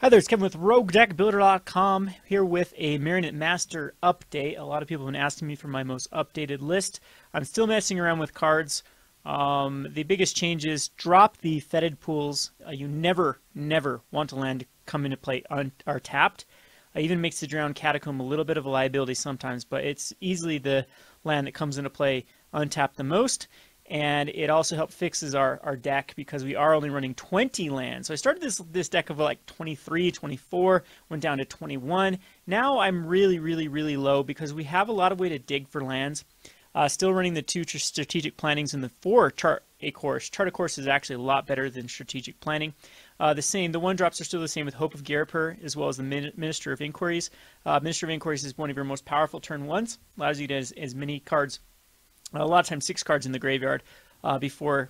Hi there, it's Kevin with Deckbuilder.com here with a Marionette Master update. A lot of people have been asking me for my most updated list. I'm still messing around with cards. The biggest change is drop the fetid pools. You never want a land to come into play or tapped. Even makes the Drowned Catacomb a little bit of a liability sometimes, but it's easily the land that comes into play untapped the most. And it also helped fixes our deck because we are only running 20 lands. So I started this deck of like 23, 24, went down to 21. Now I'm really low because we have a lot of way to dig for lands. Still running the 2 strategic plannings and the 4 chart a course. Chart a course is actually a lot better than strategic planning. The 1-drops are still the same with Hope of Garipur as well as the Minister of Inquiries. Minister of Inquiries is one of your most powerful turn 1s. Allows you to as many cards, a lot of times 6 cards in the graveyard before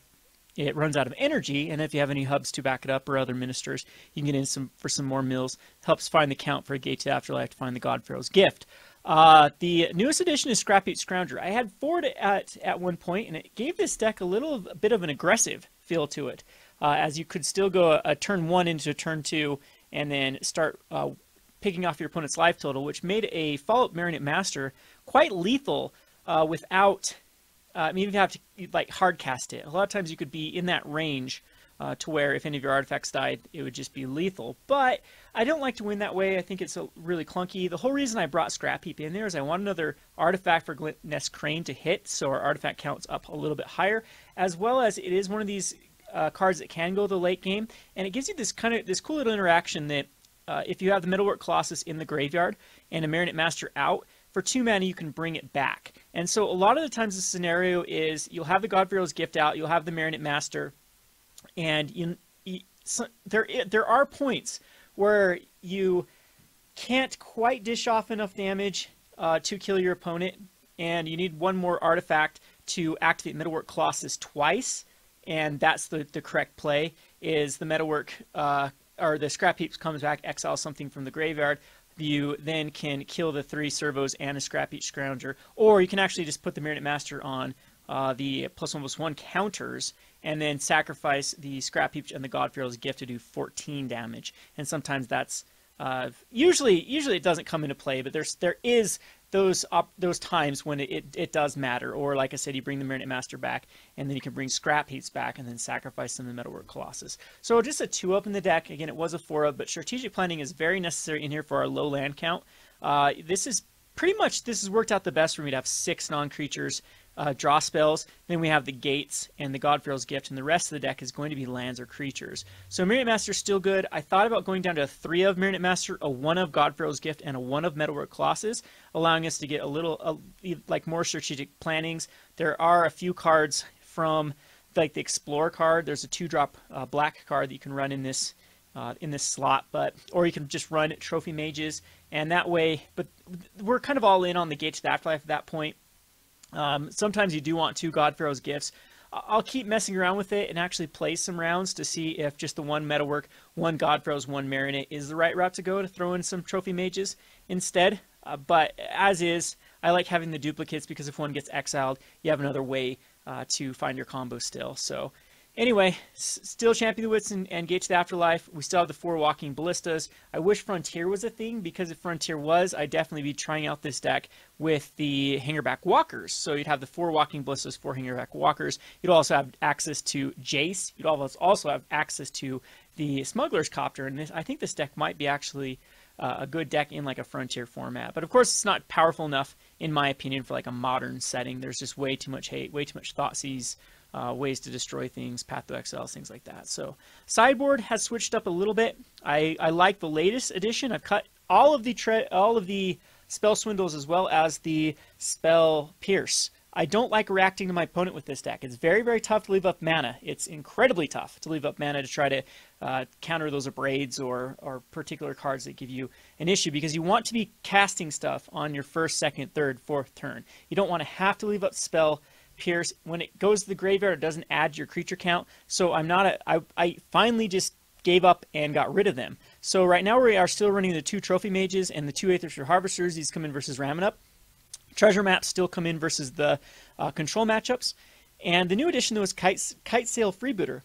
it runs out of energy, and if you have any hubs to back it up or other ministers, you can get in for some more mills. Helps find the count for a Gate to the Afterlife to find the God Pharaoh's Gift. The newest addition is Scrapheap Scrounger. I had 4 at one point, and it gave this deck a bit of an aggressive feel to it, as you could still go a turn 1 into turn 2, and then start picking off your opponent's life total, which made a follow-up Marionette Master quite lethal without... I mean, you have to like hard cast it. A lot of times you could be in that range to where if any of your artifacts died, it would just be lethal. But I don't like to win that way. I think it's really clunky. The whole reason I brought Scrapheap in there is I want another artifact for Glintness Crane to hit, so our artifact count's up a little bit higher, as well as it is one of these cards that can go the late game, and it gives you this cool little interaction that if you have the Metalwork Colossus in the graveyard and a Marionette Master out, for 2 mana, you can bring it back. And so a lot of the times the scenario is you'll have the God Pharaoh's Gift out, you'll have the Marionette Master, and there are points where you can't quite dish off enough damage to kill your opponent, and you need one more artifact to activate Metalwork Colossus twice, and that's the correct play, is the Metalwork, or the Scrapheap comes back, exiles something from the graveyard. You then can kill the 3 servos and a Scrapheap Scrounger, or you can actually just put the Marionette Master on the +1/+1 counters, and then sacrifice the Scrapheap and the God Pharaoh's Gift to do 14 damage. And sometimes that's usually it doesn't come into play, but there is those times when it does matter. Or like I said, you bring the Marionette Master back, and then you can bring Scrapheaps back, and then sacrifice them in the Metalwork Colossus. So just a 2-up in the deck. Again, it was a 4-up, but strategic planning is very necessary in here for our low land count. This has worked out the best for me to have 6 non-creatures draw spells. Then we have the gates and the God Pharaoh's Gift, and the rest of the deck is going to be lands or creatures. So Marionette Master is still good. I thought about going down to a 3 of Marionette Master, a 1 of God Pharaoh's Gift, and a 1 of Metalwork Colossus, allowing us to get a little like more strategic plannings. There are a few cards from like the Explorer card. There's a 2-drop black card that you can run in this slot, or you can just run Trophy Mages, and that way. But we're kind of all in on the Gate to the Afterlife at that point. Sometimes you do want 2 God Pharaoh's Gifts. I'll keep messing around with it and actually play some rounds to see if just the 1 Metalwork, 1 God Pharaoh's, 1 Marionette is the right route to go to throw in some Trophy Mages instead. But as is, I like having the duplicates because if one gets exiled, you have another way to find your combo still. So anyway, still Champion of the Wits and Gate to the Afterlife. We still have the 4 Walking Ballistas. I wish Frontier was a thing, because if Frontier was, I'd definitely be trying out this deck with the Hangerback Walkers. So you'd have the 4 Walking Ballistas, 4 Hangerback Walkers. You'd also have access to Jace. You'd also have access to the Smuggler's Copter. And I think this deck might be actually a good deck in like a Frontier format. But of course, it's not powerful enough, in my opinion, for like a modern setting. There's just way too much hate, way too much Thoughtseize, ways to destroy things, Path to Exile, things like that. So Sideboard has switched up a little bit. I like the latest edition. I've cut all of the Spell Swindles as well as the Spell Pierce. I don't like reacting to my opponent with this deck. It's very tough to leave up mana. It's incredibly tough to leave up mana to try to counter those Abrades or particular cards that give you an issue, because you want to be casting stuff on your 1st, 2nd, 3rd, 4th turn. You don't want to have to leave up Spell Pierce. When it goes to the graveyard, it doesn't add your creature count. So I finally just gave up and got rid of them. So right now we are still running the 2 Trophy Mages and the 2 Aether Harvesters. These come in versus Raminap. Treasure Maps still come in versus the control matchups. And the new addition, though, is Kite Sail Freebooter.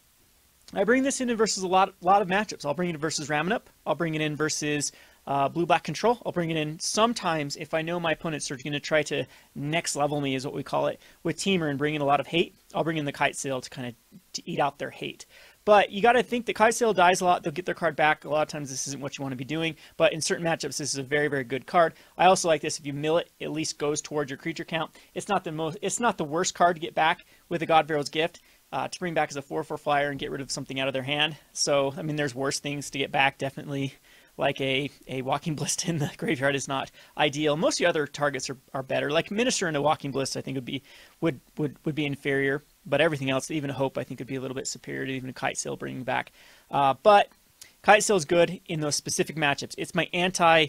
I bring this in versus a lot of matchups. I'll bring it in versus Ramen Up. I'll bring it in versus Blue-Black Control. I'll bring it in sometimes if I know my opponents are going to try to next level me, is what we call it, with Temur and bring in a lot of hate. I'll bring in the Kite Sail to kind of eat out their hate. But you got to think the Kite Sail dies a lot. They'll get their card back. A lot of times this isn't what you want to be doing. But in certain matchups, this is a very, very good card. I also like this. If you mill it, at least goes towards your creature count. It's not the worst card to get back with a God Pharaoh's Gift. To bring back as a 4/4 flyer and get rid of something out of their hand. So, I mean, there's worse things to get back, definitely. Like a Walking Bliss in the graveyard is not ideal. Most of the other targets are better. Like Minister and a Walking Bliss, I think would be inferior. But everything else, even a Hope, I think would be a little bit superior to even a Kite Sail bringing back. But Kite Sail is good in those specific matchups. It's my anti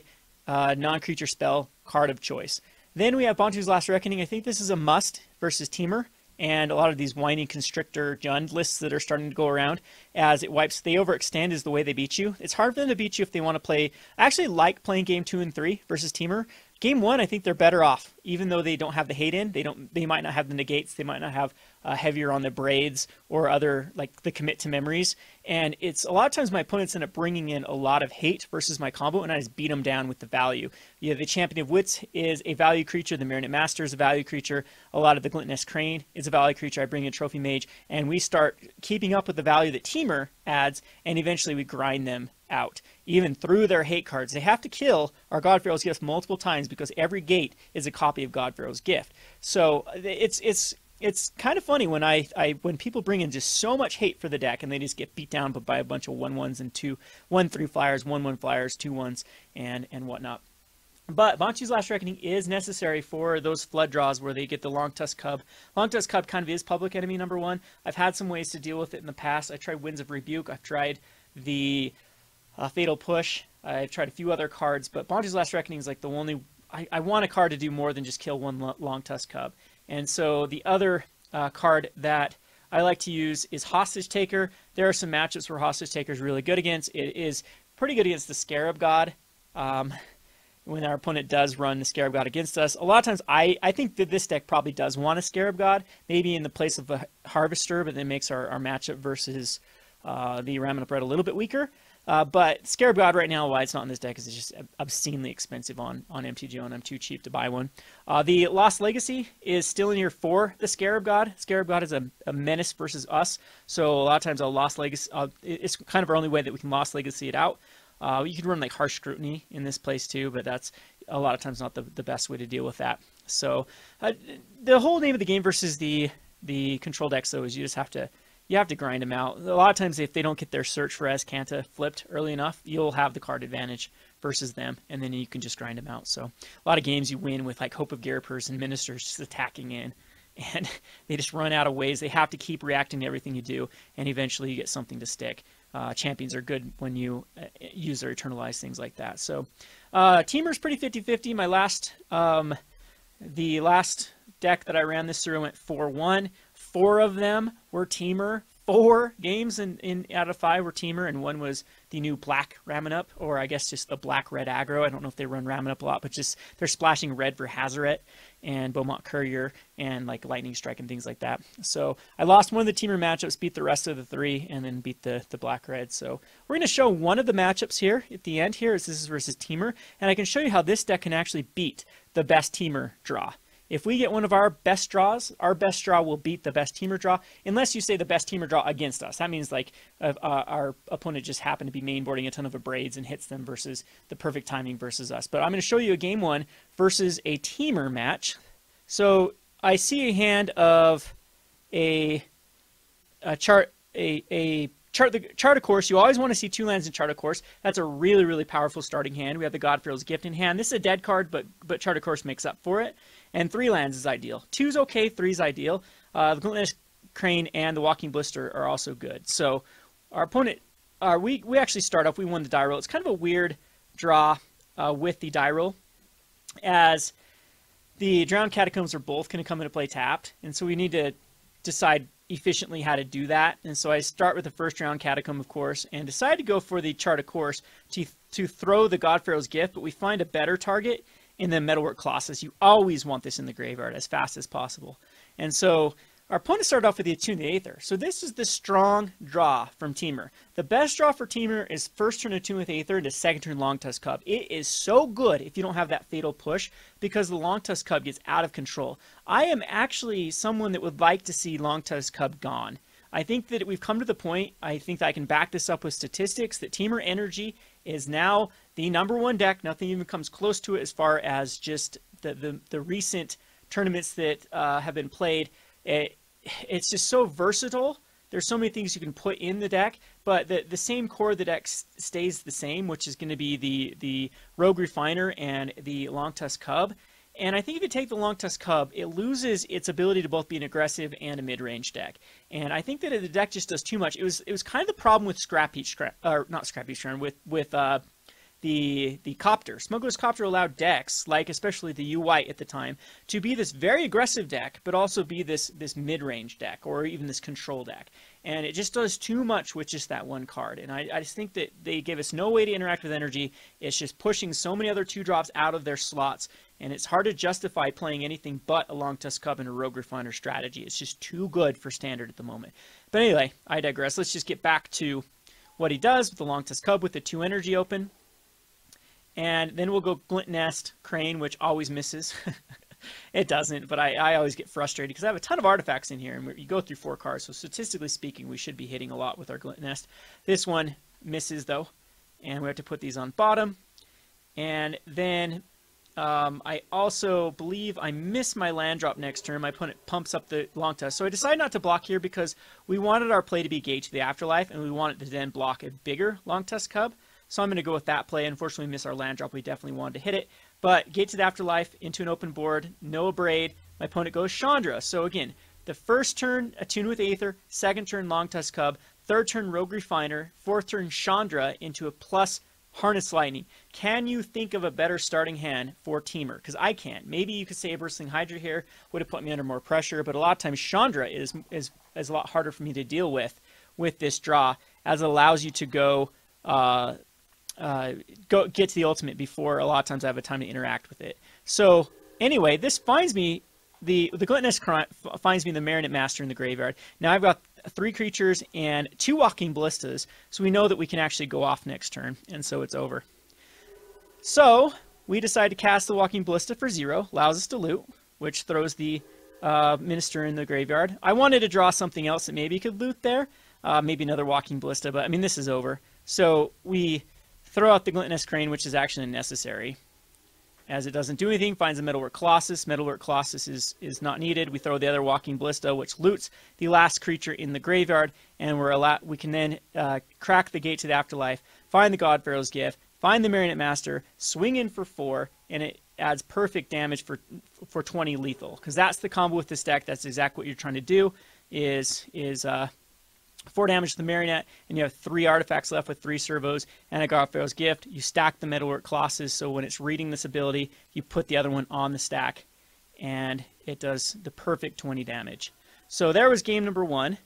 non-creature spell card of choice. Then we have Bantu's Last Reckoning. I think this is a must versus Temur. And a lot of these whiny Constrictor Jund lists that are starting to go around, as it wipes, they overextend is the way they beat you. It's hard for them to beat you if they want to play. I actually like playing game 2 and 3 versus Temur. Game 1, I think they're better off, even though they don't have the hate in. They might not have the negates. They might not have heavier on the braids or other, like the commit to memories. And it's a lot of times my opponents end up bringing in a lot of hate versus my combo, and I just beat them down with the value. Yeah, the Champion of Wits is a value creature. The Marionette Master is a value creature. A lot of the Glintless Crane is a value creature. I bring in Trophy Mage, and we start keeping up with the value that Temur adds, and eventually we grind them out, even through their hate cards. They have to kill our God Pharaoh's Gift multiple times because every gate is a copy of God Pharaoh's Gift. So it's kind of funny when when people bring in just so much hate for the deck and they just get beat down by a bunch of 1/1s and 1/3 flyers, 1/1 flyers, 2/1s, and whatnot. But Bantu's Last Reckoning is necessary for those flood draws where they get the Long Tusk Cub. Long Tusk Cub kind of is public enemy number 1. I've had some ways to deal with it in the past. I tried Winds of Rebuke. I've tried the Fatal Push. I've tried a few other cards, but Bantu's Last Reckoning is like the only... I want a card to do more than just kill one Long Tusk Cub. And so the other card that I like to use is Hostage Taker. There are some matchups where Hostage Taker is really good against. It is pretty good against the Scarab God. When our opponent does run the Scarab God against us. A lot of times I think that this deck probably does want a Scarab God, maybe in the place of a Harvester, but then makes our matchup versus the Ramen Up Red a little bit weaker. But Scarab God right now, why it's not in this deck is it's just obscenely expensive on MTGO, and I'm too cheap to buy one. The Lost Legacy is still in here for the Scarab God. Scarab God is a menace versus us, so a lot of times I'll Lost Legacy. It's kind of our only way that we can Lost Legacy it out. You could run like Harsh Scrutiny in this place too, but that's a lot of times not the best way to deal with that. So the whole name of the game versus the control decks though is you have to grind them out. A lot of times if they don't get their Search for Azcanta flipped early enough, you'll have the card advantage versus them, and then you can just grind them out. So a lot of games you win with like Hope of Garipers and Ministers just attacking in, and they just run out of ways. They have to keep reacting to everything you do, and eventually you get something to stick. Champions are good when you use their Eternalize, things like that. So Temur's pretty 50-50. My the last deck that I ran this through went 4-1. 4 of them were Temur. 4 games out of 5 were Temur, and 1 was the new black Ramen Up, or I guess just the black-red aggro. I don't know if they run Ramen Up a lot, but just they're splashing red for Hazaret and Beaumont Courier and like Lightning Strike and things like that. So I lost one of the Temur matchups, beat the rest of the 3, and then beat the black-red. So we're going to show one of the matchups here at the end here. This is versus Temur, and I can show you how this deck can actually beat the best Temur draw. If we get one of our best draws, our best draw will beat the best Temur draw, unless you say the best Temur draw against us. That means like our opponent just happened to be mainboarding a ton of Abrades and hits them versus the perfect timing versus us. But I'm going to show you a game 1 versus a Temur match. So I see a hand of a Chart of Course. You always want to see 2 lands in Chart of Course. That's a really, really powerful starting hand. We have the God Pharaoh's Gift in hand. This is a dead card, but Chart of Course makes up for it. And 3 lands is ideal. 2's okay, 3's ideal. The Glintless Crane and the Walking Blister are also good. So our opponent, we actually start off, we won the die roll. It's kind of a weird draw with the die roll, as the Drowned Catacombs are both going to come into play tapped. And so we need to decide efficiently how to do that. And so I start with the first Drowned Catacomb, of course, and decide to go for the Chart of Course to throw the God Pharaoh's Gift, but we find a better target in the Metalwork Colossus. You always want this in the graveyard as fast as possible. And so Our opponent started off with the Attune the Aether. So this is the strong draw from Temur. The best draw for Temur is first turn Attune with Aether into second turn Longtusk Cub. It is so good if you don't have that fatal push because the Longtusk Cub gets out of control. I am actually someone that would like to see Longtusk Cub gone. I think that we've come to the point, I think that I can back this up with statistics, that Temur Energy is now the #1 deck. Nothing even comes close to it as far as just the recent tournaments that have been played. It's just so versatile. There's so many things you can put in the deck, but the same core of the deck stays the same, which is going to be the Rogue Refiner and the Longtusk Cub. And I think if you take the Longtusk Cub, it loses its ability to both be an aggressive and a mid-range deck. And I think that the deck just does too much. It was kind of the problem with the Copter. Smuggler's Copter allowed decks, like especially the U White at the time, to be this very aggressive deck, but also be this mid-range deck, or even this control deck. And it just does too much with just that one card. And I just think that they give us no way to interact with energy. It's just pushing so many other 2-drops out of their slots. And it's hard to justify playing anything but a Longtusk Cub and a Rogue Refiner strategy. It's just too good for Standard at the moment. But anyway, I digress. Let's just get back to what he does with the Longtusk Cub with the 2 energy open. And then we'll go Glint Nest, Crane, which always misses. It doesn't, but I always get frustrated because I have a ton of artifacts in here, and you go through 4 cards, so statistically speaking, we should be hitting a lot with our Glint Nest. This one misses, though, and we have to put these on bottom. And then I also believe I miss my land drop next turn. My opponent pumps up the Longtusk. So I decided not to block here because we wanted our play to be Gate to the Afterlife, and we wanted to then block a bigger Longtusk Cub. So I'm going to go with that play. Unfortunately, we miss our land drop. We definitely wanted to hit it. But Gate to the Afterlife into an open board. No Abrade. My opponent goes Chandra. So again, the first turn, Attune with Aether. Second turn, Longtusk Cub. Third turn, Rogue Refiner. Fourth turn, Chandra into a plus Harness Lightning. Can you think of a better starting hand for Temur? Because I can't. Maybe you could say a Bristling Hydra here would have put me under more pressure. But a lot of times, Chandra is a lot harder for me to deal with this draw, as it allows you to go get to the ultimate before a lot of times I have a time to interact with it. So anyway, this finds me, the Glint Nest finds me the Marionette Master in the graveyard. Now I've got 3 creatures and 2 Walking Ballistas, so we know that we can actually go off next turn, and so it's over. So we decide to cast the Walking Ballista for 0, allows us to loot, which throws the Minister in the graveyard. I wanted to draw something else that maybe could loot there, maybe another Walking Ballista, but I mean this is over. So we throw out the Glint Nest Crane, which is actually unnecessary, as it doesn't do anything. Finds a Metalwork Colossus. Metalwork Colossus is not needed. We throw the other Walking Ballista, which loots the last creature in the graveyard, and we can then crack the Gate to the Afterlife, find the God Pharaoh's Gift, find the Marionette Master, swing in for 4, and it adds perfect damage for 20 lethal, because that's the combo with this deck. That's exactly what you're trying to do, is 4 damage to the Marionette, and you have 3 artifacts left with 3 servos and a God Pharaoh's Gift. You stack the Metalwork Colossus, so when it's reading this ability, you put the other one on the stack, and it does the perfect 20 damage. So there was game number 1.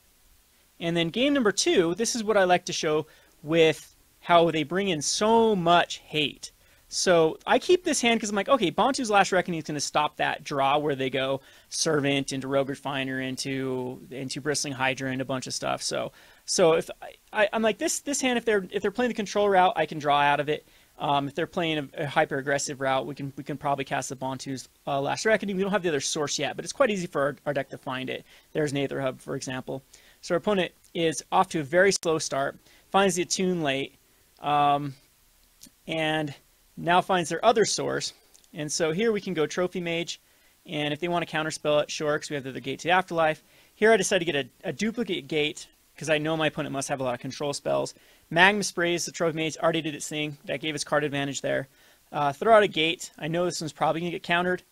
And then game number 2, this is what I like to show with how they bring in so much hate. So I keep this hand because I'm like, okay, Bantu's Last Reckoning is going to stop that draw where they go Servant into Rogue Refiner into Bristling Hydra and a bunch of stuff. So if I'm like this hand, if they're playing the control route, I can draw out of it. If they're playing a hyper aggressive route, we can probably cast the Bantu's Last Reckoning. We don't have the other source yet, but it's quite easy for our deck to find it. There's an Aether Hub, for example. So our opponent is off to a very slow start, finds the Attune late, and now finds their other source. And so here we can go Trophy Mage, and if they want to counterspell it, sure, because we have the other Gate to the Afterlife. Here I decided to get a duplicate Gate, because I know my opponent must have a lot of control spells. Magma Sprays, the Trophy Mage already did its thing. That gave us card advantage there. Throw out a Gate. I know this one's probably going to get countered.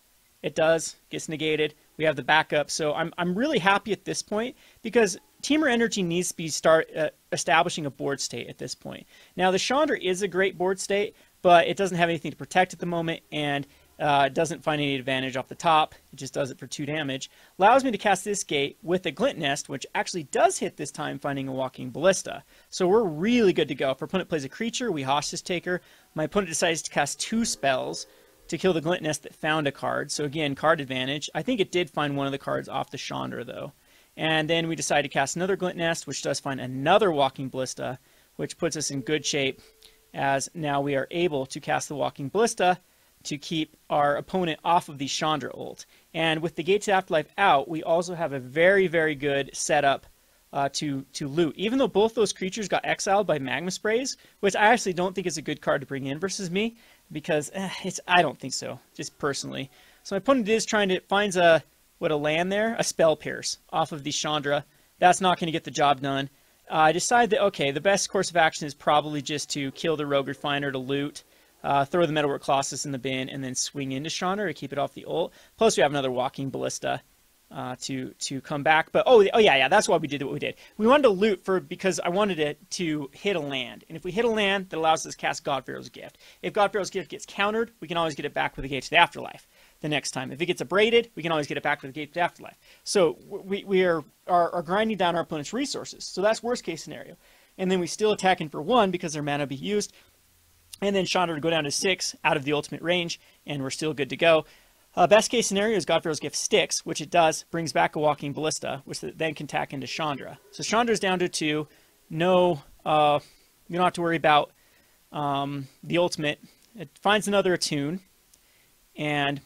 It does. Gets negated. We have the backup. So I'm really happy at this point, because Temur Energy needs to be establishing a board state at this point. Now, the Chandra is a great board state, but it doesn't have anything to protect at the moment, and it doesn't find any advantage off the top. It just does it for 2 damage. Allows me to cast this Gate with a Glint Nest, which actually does hit this time, finding a Walking Ballista. So we're really good to go. If our opponent plays a creature, we Hostage Taker. My opponent decides to cast 2 spells to kill the Glint Nest that found a card. So again, card advantage. I think it did find one of the cards off the Chandra, though. And then we decide to cast another Glint Nest, which does find another Walking Ballista, which puts us in good shape, as now we are able to cast the Walking Ballista to keep our opponent off of the Chandra ult. And with the Gates of Afterlife out, we also have a very, very good setup to loot. Even though both those creatures got exiled by Magma Sprays, which I actually don't think is a good card to bring in versus me, because I don't think so, just personally. So my opponent is trying to finds a land there, a Spell Pierce off of the Chandra. That's not going to get the job done. I decided that, okay, the best course of action is probably just to kill the Rogue Refiner to loot, throw the Metalwork Colossus in the bin, and then swing into Chandra to keep it off the ult. Plus we have another Walking Ballista to come back. But oh yeah, that's why we did what we did. We wanted to loot because I wanted it to hit a land. And if we hit a land, that allows us to cast God Pharaoh's Gift. If God Pharaoh's Gift gets countered, we can always get it back with the Gates of the Afterlife the next time. If it gets abraded, we can always get it back with the Gates of the Afterlife. So we are grinding down our opponent's resources. So that's worst case scenario. And then we still attacking for 1 because their mana will be used. And then Chandra to go down to 6 out of the ultimate range, and we're still good to go. Best case scenario is God Pharaoh's Gift sticks, which it does, brings back a Walking Ballista, which then can tack into Chandra. So Chandra's down to 2. No, you don't have to worry about the ultimate. It finds another attune, and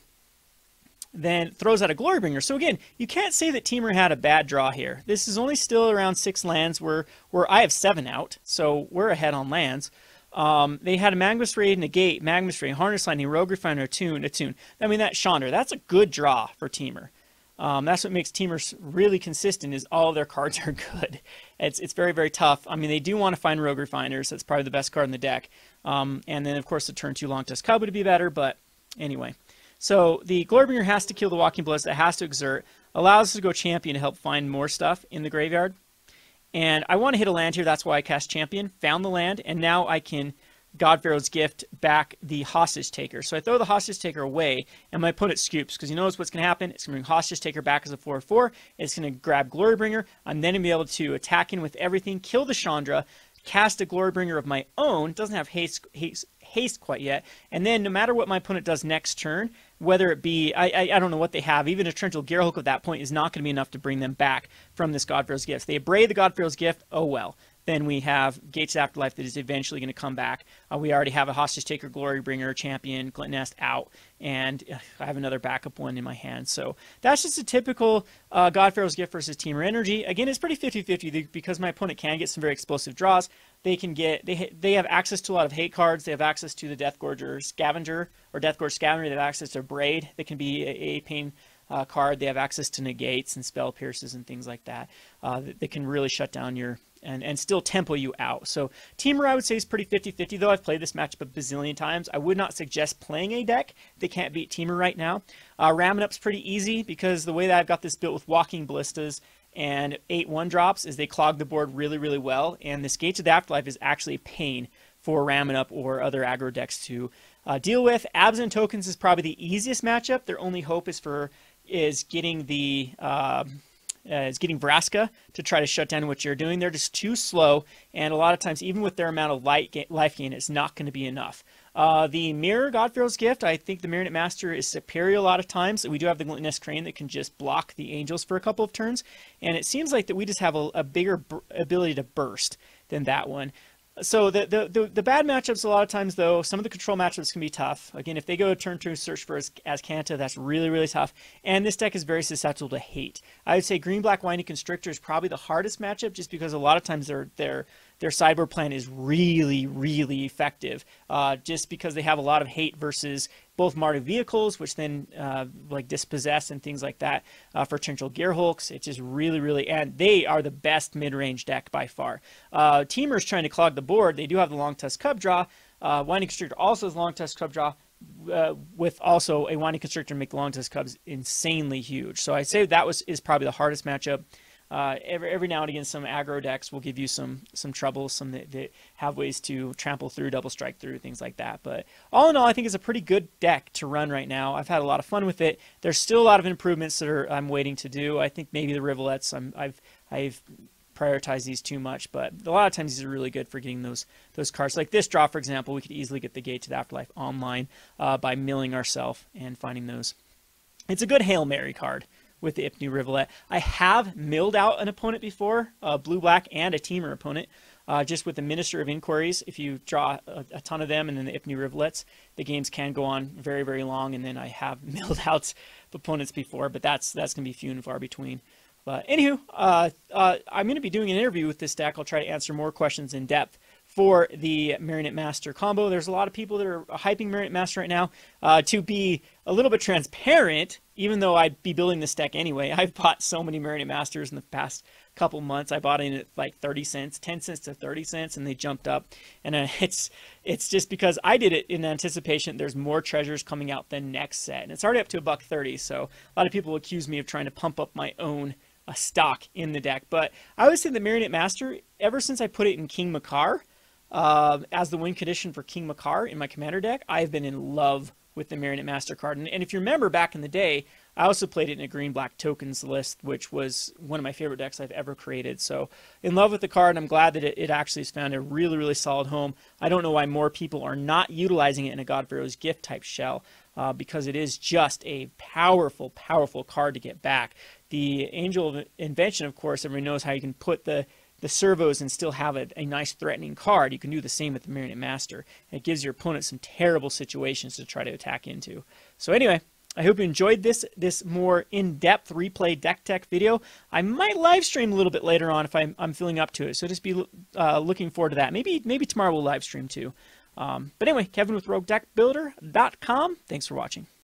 then throws out a Glorybringer. So again, you can't say that Temur had a bad draw here. This is only still around 6 lands, where I have 7 out, so we're ahead on lands. They had a Magma Spray, Negate, Magma Spray, Harness Lightning, Rogue Refiner, Attune. I mean, that Chandra, that's a good draw for Temur. That's what makes Temur really consistent, is all of their cards are good. It's very, very tough. I mean, they do want to find Rogue Refiners. That's probably the best card in the deck. And then, of course, the turn 2 Long Tusk Cub would be better, but anyway. So the Glorybringer has to kill the Walking Ballista, it has to exert, allows us to go Champion to help find more stuff in the graveyard. And I want to hit a land here, that's why I cast Champion, found the land, and now I can God Pharaoh's Gift back the Hostage Taker. So I throw the Hostage Taker away, and my opponent scoops, because he knows what's going to happen. It's going to bring Hostage Taker back as a 4/4, it's going to grab Glorybringer, I'm then going to be able to attack in with everything, kill the Chandra, cast a Glorybringer of my own, doesn't have haste quite yet, and then no matter what my opponent does next turn, whether it be, I don't know what they have, even a Torrential Gearhulk at that point is not going to be enough to bring them back from this God Pharaoh's Gift. If they abrade the God Pharaoh's Gift, oh well. Then we have Gates of Afterlife that is eventually going to come back. We already have a Hostage Taker, Glorybringer, Champion, Glint Nest out, and I have another backup one in my hand. So that's just a typical God Pharaoh's Gift versus Temur energy. Again, it's pretty 50-50 because my opponent can get some very explosive draws. They can get, they have access to a lot of hate cards. They have access to the Deathgorger Scavenger, or Deathgorge Scavenger. They have access to Braid. That can be a pain card. They have access to Negates and Spell Pierces and things like that. That can really shut down your, and still tempo you out. So Temur, I would say, is pretty 50-50, though I've played this matchup a bazillion times. I would not suggest playing a deck that can't beat Temur right now. Ramming up's pretty easy, because the way that I've got this built with Walking Ballistas and 8 1-drops is they clog the board really, really well, and this Gates of the Afterlife is actually a pain for ramming up or other aggro decks to deal with. Absent Tokens is probably the easiest matchup. Their only hope is getting the getting Vraska to try to shut down what you're doing. They're just too slow, and a lot of times, even with their amount of life gain, it's not going to be enough. The Mirror, God Pharaoh's Gift, I think the Marionette Master is superior a lot of times. We do have the Glint Nest Crane that can just block the Angels for a couple of turns, and it seems like that we just have a bigger ability to burst than that one. So the bad matchups a lot of times, though, some of the control matchups can be tough. Again, if they go turn 2 search for Azcanta, that's really, really tough. And this deck is very susceptible to hate. I would say Green-Black Winding Constrictor is probably the hardest matchup, just because a lot of times their sideboard plan is really, really effective, just because they have a lot of hate versus both Mardu vehicles, which then like dispossess and things like that for Torrential Gearhulks. It's just really, really, and they are the best mid-range deck by far. Temur's trying to clog the board. They do have the Long Tusk Cub draw. Winding Constrictor also has Long Tusk Cub draw, with also a Winding Constrictor to make the Long Tusk Cubs insanely huge. So I'd say that is probably the hardest matchup. Every now and again, some aggro decks will give you some trouble, some that have ways to trample through, double strike through, things like that. But all in all, I think it's a pretty good deck to run right now. I've had a lot of fun with it. There's still a lot of improvements that I'm waiting to do. I think maybe the Rivulets, I've prioritized these too much, but a lot of times these are really good for getting those cards. Like this draw, for example, we could easily get the Gate to the Afterlife online by milling ourselves and finding those. It's a good Hail Mary card with the Ipnu Rivulet. I have milled out an opponent before, blue-black and a Temur opponent, just with the Minister of Inquiries. If you draw a ton of them and then the Ipnu Rivulets, the games can go on very, very long, and then I have milled out opponents before, but that's going to be few and far between. But anywho, I'm going to be doing an interview with this deck. I'll try to answer more questions in depth for the Marionette Master combo. There's a lot of people that are hyping Marionette Master right now. To be a little bit transparent, even though I'd be building this deck anyway, I've bought so many Marionette Masters in the past couple months. I bought in at like 30 cents, 10 cents to 30 cents, and they jumped up. And it's just because I did it in anticipation there's more treasures coming out the next set. And it's already up to $1.30, so a lot of people accuse me of trying to pump up my own stock in the deck. But I always say the Marionette Master, ever since I put it in King Makar, as the win condition for King Makar in my commander deck, I've been in love with the Marionette Master card. And if you remember back in the day, I also played it in a green-black tokens list, which was one of my favorite decks I've ever created. So in love with the card, and I'm glad that it actually has found a really, really solid home. I don't know why more people are not utilizing it in a God Pharaoh's Gift type shell, because it is just a powerful, powerful card to get back. The Angel of Invention, of course, everyone knows how you can put the servos and still have a nice threatening card. You can do the same with the Marionette Master. It gives your opponent some terrible situations to try to attack into. So anyway, I hope you enjoyed this more in-depth replay deck tech video. I might live stream a little bit later on if I'm feeling up to it. So just be looking forward to that. Maybe tomorrow we'll live stream too. But anyway, Kevin with RogueDeckBuilder.com. Thanks for watching.